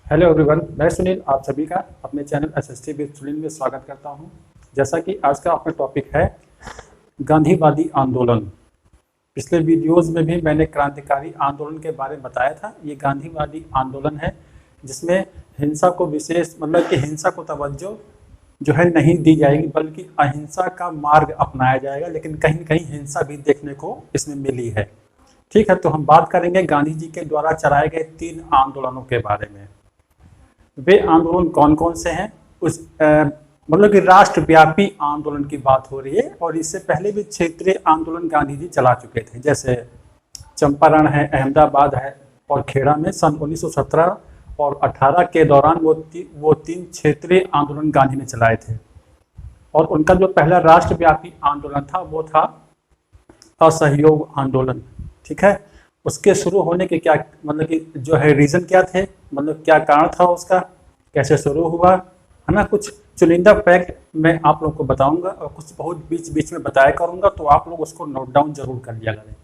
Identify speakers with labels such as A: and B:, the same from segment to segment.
A: Hello everyone, मैं सुनील आप सभी का अपने चैनल एसएसटी विद सुनील में स्वागत करता हूं। जैसा कि आज का अपना टॉपिक है गांधीवादी आंदोलन। पिछले वीडियोस में भी मैंने क्रांतिकारी आंदोलन के बारे में बताया था। ये गांधीवादी आंदोलन है जिसमें हिंसा को विशेष कि हिंसा को तवज्जो जो है नहीं दी जाएगी, बल्कि अहिंसा का मार्ग अपनाया जाएगा। लेकिन कहीं कहीं हिंसा भी देखने को इसमें मिली है। ठीक है, तो हम बात करेंगे गांधी जी के द्वारा चलाए गए 3 आंदोलनों के बारे में। वे आंदोलन कौन कौन से हैं, उस कि राष्ट्रव्यापी आंदोलन की बात हो रही है। और इससे पहले भी क्षेत्रीय आंदोलन गांधी जी चला चुके थे, जैसे चंपारण है, अहमदाबाद है और खेड़ा में सन 1917 और 18 के दौरान वो 3 क्षेत्रीय आंदोलन गांधी ने चलाए थे। और उनका जो पहला राष्ट्रव्यापी आंदोलन था वो था असहयोग आंदोलन। ठीक है, उसके शुरू होने के क्या कि जो है रीज़न क्या थे, क्या कारण था उसका, कैसे शुरू हुआ, है ना। कुछ चुनिंदा फैक्ट मैं आप लोगों को बताऊंगा और कुछ बहुत बीच बीच में बताया करूंगा, तो आप लोग उसको नोट डाउन जरूर कर लिया करें।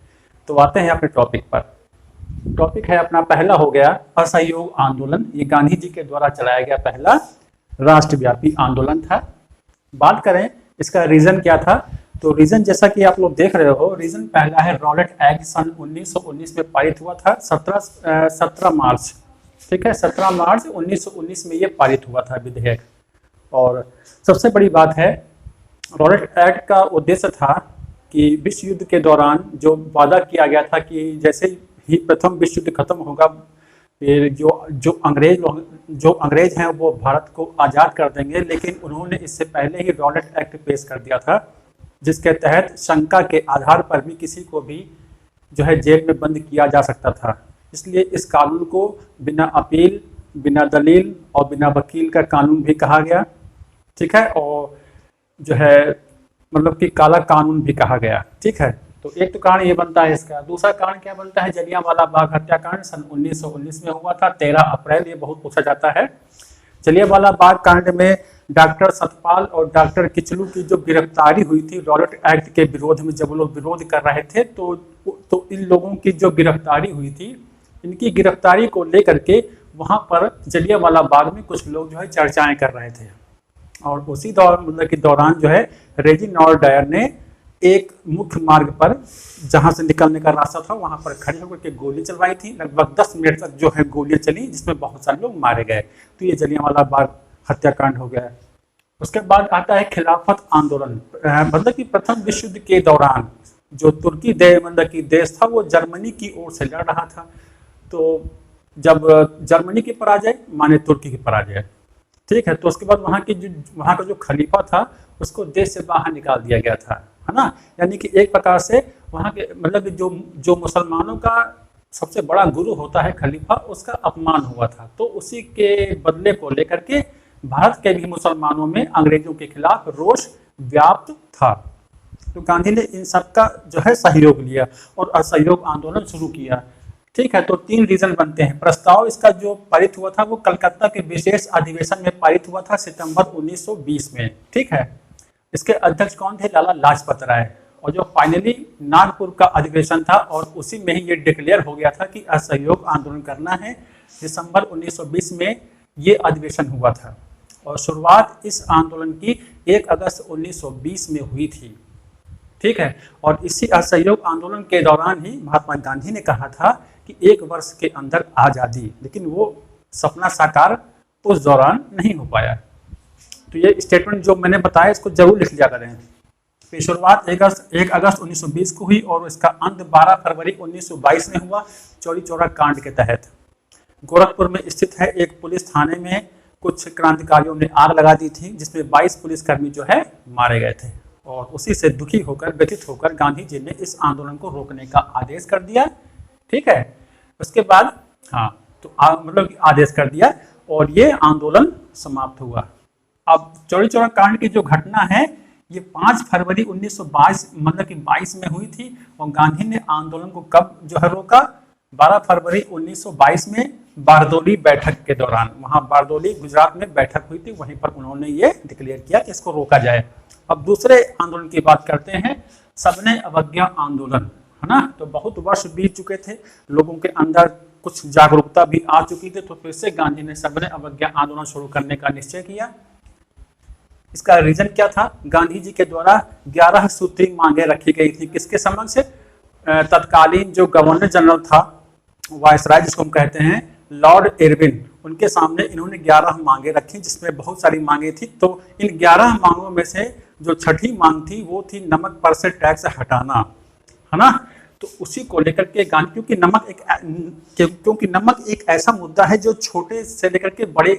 A: तो आते हैं अपने टॉपिक पर। टॉपिक है अपना पहला हो गया असहयोग आंदोलन। ये गांधी जी के द्वारा चलाया गया पहला राष्ट्रव्यापी आंदोलन था। बात करें इसका रीज़न क्या था, तो रीजन जैसा कि आप लोग देख रहे हो, रीजन पहला है रॉलेट एक्ट सन 1919 में पारित हुआ था 17 मार्च। ठीक है, 17 मार्च 1919 में ये पारित हुआ था विधेयक। और सबसे बड़ी बात है, रॉलेट एक्ट का उद्देश्य था कि विश्व युद्ध के दौरान जो वादा किया गया था कि जैसे ही प्रथम विश्व युद्ध खत्म होगा, फिर जो अंग्रेज हैं वो भारत को आज़ाद कर देंगे। लेकिन उन्होंने इससे पहले ही रॉलेट एक्ट पेश कर दिया था, जिसके तहत शंका के आधार पर भी किसी को भी जो है जेल में बंद किया जा सकता था। इसलिए इस कानून को बिना अपील, बिना दलील और बिना वकील का कानून भी कहा गया। ठीक है, और जो है कि काला कानून भी कहा गया। ठीक है, तो एक तो कारण ये बनता है इसका। दूसरा कारण क्या बनता है, जलियांवाला बाग हत्याकांड सन 1919 में हुआ था 13 अप्रैल। ये बहुत पूछा जाता है। जलियांवाला बाग कांड में डॉक्टर सतपाल और डॉक्टर किचलू की जो गिरफ्तारी हुई थी रॉलेट एक्ट के विरोध में, जब वो लोग विरोध कर रहे थे, तो इन लोगों की जो गिरफ्तारी हुई थी, इनकी गिरफ्तारी को लेकर के वहाँ पर जलियांवाला बाग में कुछ लोग जो है चर्चाएं कर रहे थे। और उसी दौरान जो है रेजिनाल्ड डायर ने एक मुख्य मार्ग पर जहां से निकलने का रास्ता था वहां पर खड़े होकर के गोली चलवाई थी। लगभग 10 मिनट तक जो है गोलियां चली, जिसमें बहुत सारे लोग मारे गए। तो ये जलियांवाला बाग हत्याकांड हो गया। उसके बाद आता है खिलाफत आंदोलन। कि प्रथम विश्व युद्ध के दौरान जो तुर्की देश था वो जर्मनी की ओर से लड़ रहा था। तो जब जर्मनी की पराजय माने तुर्की की पराजय। ठीक है, तो उसके बाद वहाँ का जो खलीफा था उसको देश से बाहर निकाल दिया गया था, है ना। यानी कि एक प्रकार से वहाँ के जो मुसलमानों का सबसे बड़ा गुरु होता है खलीफा, उसका अपमान हुआ था। तो उसी के बदले को लेकर के भारत के भी मुसलमानों में अंग्रेजों के खिलाफ रोष व्याप्त था। तो गांधी ने इन सब का जो है सहयोग लिया और असहयोग आंदोलन शुरू किया। ठीक है, तो 3 रीजन बनते हैं। प्रस्ताव इसका जो पारित हुआ था वो कलकत्ता के विशेष अधिवेशन में पारित हुआ था सितंबर 1920 में। ठीक है, इसके अध्यक्ष कौन थे, लाला लाजपत राय। और जो फाइनली नागपुर का अधिवेशन था और उसी में ही ये डिक्लेयर हो गया था कि असहयोग आंदोलन करना है। दिसंबर 1920 में ये अधिवेशन हुआ था और शुरुआत इस आंदोलन की 1 अगस्त 1920 में हुई थी। ठीक है, और इसी असहयोग आंदोलन के दौरान ही महात्मा गांधी ने कहा था कि 1 वर्ष के अंदर आज़ादी, लेकिन वो सपना साकार उस दौरान नहीं हो पाया। तो ये स्टेटमेंट जो मैंने बताया इसको जरूर लिख लिया करें। फिर शुरुआत 1 अगस्त 1920 को हुई और इसका अंत 12 फरवरी 1922 में हुआ चौरी चौरा कांड के तहत। गोरखपुर में स्थित है एक पुलिस थाने में कुछ क्रांतिकारियों ने आग लगा दी थी, जिसमें 22 पुलिसकर्मी जो है मारे गए थे। और उसी से दुखी होकर, व्यथित होकर गांधी जी ने इस आंदोलन को रोकने का आदेश कर दिया। ठीक है, उसके बाद तो आदेश कर दिया और ये आंदोलन समाप्त हुआ। अब चौरी चौरा कांड की जो घटना है ये 5 फरवरी 1922 में हुई थी। और गांधी ने आंदोलन को कब जो है रोका, 12 फरवरी 1922 में बारदोली बैठक के दौरान। वहां बारदोली गुजरात में बैठक हुई थी, वहीं पर उन्होंने ये डिक्लेयर किया कि इसको रोका जाए। अब दूसरे आंदोलन की बात करते हैं, सबने अवज्ञा आंदोलन, है ना। तो बहुत वर्ष बीत चुके थे, लोगों के अंदर कुछ जागरूकता भी आ चुकी थी, तो फिर से गांधी ने सविनय अवज्ञा आंदोलन शुरू करने का निश्चय किया। इसका रीजन क्या था? गांधी जी के द्वारा 11 सूत्री मांगे रखी गई थी। किसके समक्ष? तत्कालीन जो गवर्नर जनरल था, वायसराय जिसको हम कहते हैं, लॉर्ड इरविन, उनके सामने इन्होंने 11 मांगे रखी, जिसमें बहुत सारी मांगे थी। तो इन 11 मांगों में से जो छठी मांग थी वो थी नमक पर से टैक्स हटाना, है ना। तो उसी को लेकर के गांधी, क्योंकि नमक एक ऐसा मुद्दा है जो छोटे से लेकर के बड़े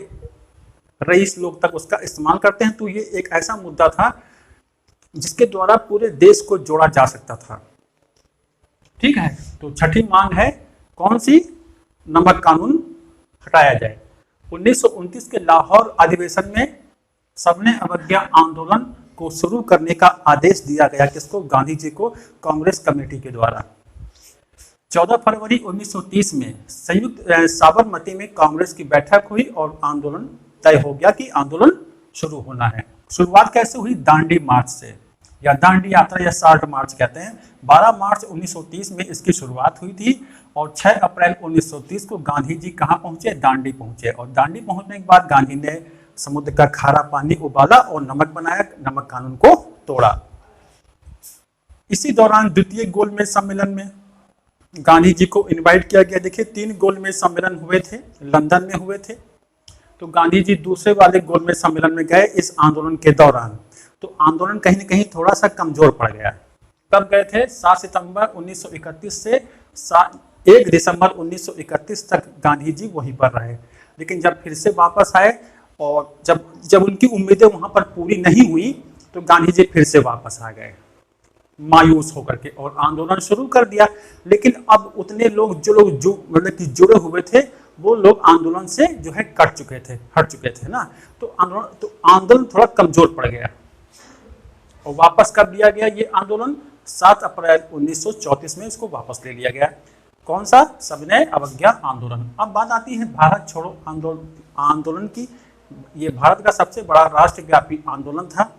A: रईस लोग तक उसका इस्तेमाल करते हैं, तो ये एक ऐसा मुद्दा था जिसके द्वारा पूरे देश को जोड़ा जा सकता था। ठीक है, तो छठी मांग है कौन सी? नमक कानून हटाया जाए। 1929 के लाहौर अधिवेशन में सविनय अवज्ञा आंदोलन को शुरू करने का आदेश दिया गया। किसको? गांधी जी को, कांग्रेस कमेटी के द्वारा। 14 फरवरी 1930 में संयुक्त साबरमती में कांग्रेस की बैठक हुई और आंदोलन तय हो गया कि आंदोलन शुरू होना है। शुरुआत कैसे हुई? दांडी मार्च से, या दांडी यात्रा या शार्ट मार्च कहते हैं। 12 मार्च 1930 में इसकी शुरुआत हुई थी और 6 अप्रैल 1930 को गांधी जी कहाँ पहुंचे? दांडी पहुंचे। और दांडी पहुंचने के बाद गांधी ने समुद्र का खारा पानी उबाला और नमक बनाया, नमक कानून को तोड़ा। इसी दौरान द्वितीय गोलमेज सम्मेलन में गांधी जी को इनवाइट किया गया। देखिए 3 गोलमेज सम्मेलन हुए थे, लंदन में हुए थे, तो गांधी जी दूसरे वाले गोलमेज सम्मेलन में गए इस आंदोलन के दौरान। तो आंदोलन कहीं न कहीं थोड़ा सा कमजोर पड़ गया। कब गए थे? 7 सितंबर 1931 से 1 दिसंबर 1931 तक गांधी जी वहीं पर रहे। लेकिन जब फिर से वापस आए और जब उनकी उम्मीदें वहां पर पूरी नहीं हुई, तो गांधी जी फिर से वापस आ गए मायूस होकर के और आंदोलन शुरू कर दिया। लेकिन अब उतने लोग जो मतलब कि जुड़े हुए थे, वो लोग आंदोलन से जो है हट चुके थे ना। तो आंदोलन थोड़ा कमजोर पड़ गया और वापस कर दिया गया। ये आंदोलन 7 अप्रैल 1934 में इसको वापस ले लिया गया। कौन सा? सविनय अवज्ञा आंदोलन। अब बात आती है भारत छोड़ो आंदोलन की। ये भारत का सबसे बड़ा राष्ट्रव्यापी आंदोलन था।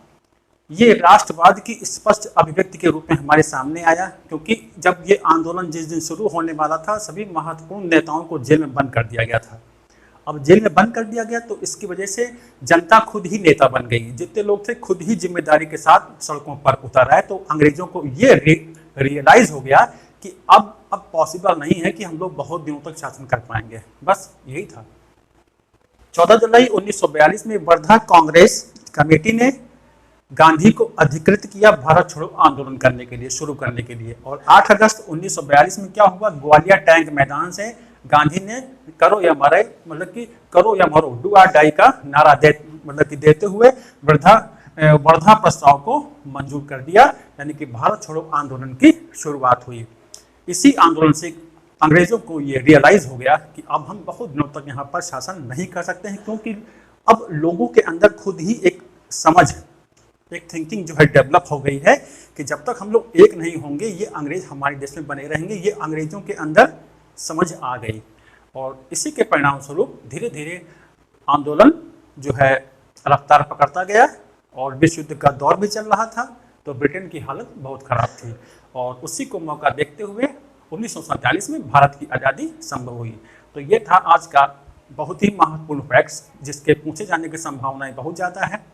A: ये राष्ट्रवाद की स्पष्ट अभिव्यक्ति के रूप में हमारे सामने आया, क्योंकि जब ये आंदोलन जिस दिन शुरू होने वाला था, सभी महत्वपूर्ण नेताओं को जेल में बंद कर दिया गया था। अब जेल में बंद कर दिया गया तो इसकी वजह से जनता खुद ही नेता बन गई। जितने लोग थे खुद ही जिम्मेदारी के साथ सड़कों पर उतर आए। तो अंग्रेजों को ये रियलाइज हो गया कि अब पॉसिबल नहीं है कि हम लोग बहुत दिनों तक शासन कर पाएंगे। बस यही था। 14 जुलाई 1942 में वर्धा कांग्रेस कमेटी ने गांधी को अधिकृत किया भारत छोड़ो आंदोलन करने के लिए, शुरू करने के लिए। और 8 अगस्त 1942 में क्या हुआ? ग्वालियर टैंक मैदान से गांधी ने करो या मरे, मतलब कि करो या मरो, डू और डाई का नारा देते हुए वर्धा प्रस्ताव को मंजूर कर दिया, यानी कि भारत छोड़ो आंदोलन की शुरुआत हुई। इसी आंदोलन से अंग्रेजों को ये रियलाइज हो गया कि अब हम बहुत दिनों तक यहाँ पर शासन नहीं कर सकते हैं, क्योंकि अब लोगों के अंदर खुद ही एक समझ, एक थिंकिंग जो है डेवलप हो गई है कि जब तक हम लोग एक नहीं होंगे, ये अंग्रेज हमारे देश में बने रहेंगे। ये अंग्रेजों के अंदर समझ आ गई और इसी के परिणाम स्वरूप धीरे धीरे आंदोलन जो है रफ्तार पकड़ता गया और विश्व युद्ध का दौर भी चल रहा था। तो ब्रिटेन की हालत बहुत खराब थी और उसी को मौका देखते हुए 1947 में भारत की आज़ादी संभव हुई। तो ये था आज का बहुत ही महत्वपूर्ण फैक्ट्स, जिसके पूछे जाने की संभावनाएं बहुत ज़्यादा है।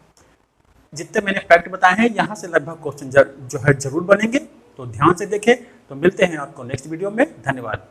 A: जितने मैंने फैक्ट बताए हैं, यहाँ से लगभग क्वेश्चन जो है जरूर बनेंगे, तो ध्यान से देखें। तो मिलते हैं आपको नेक्स्ट वीडियो में। धन्यवाद।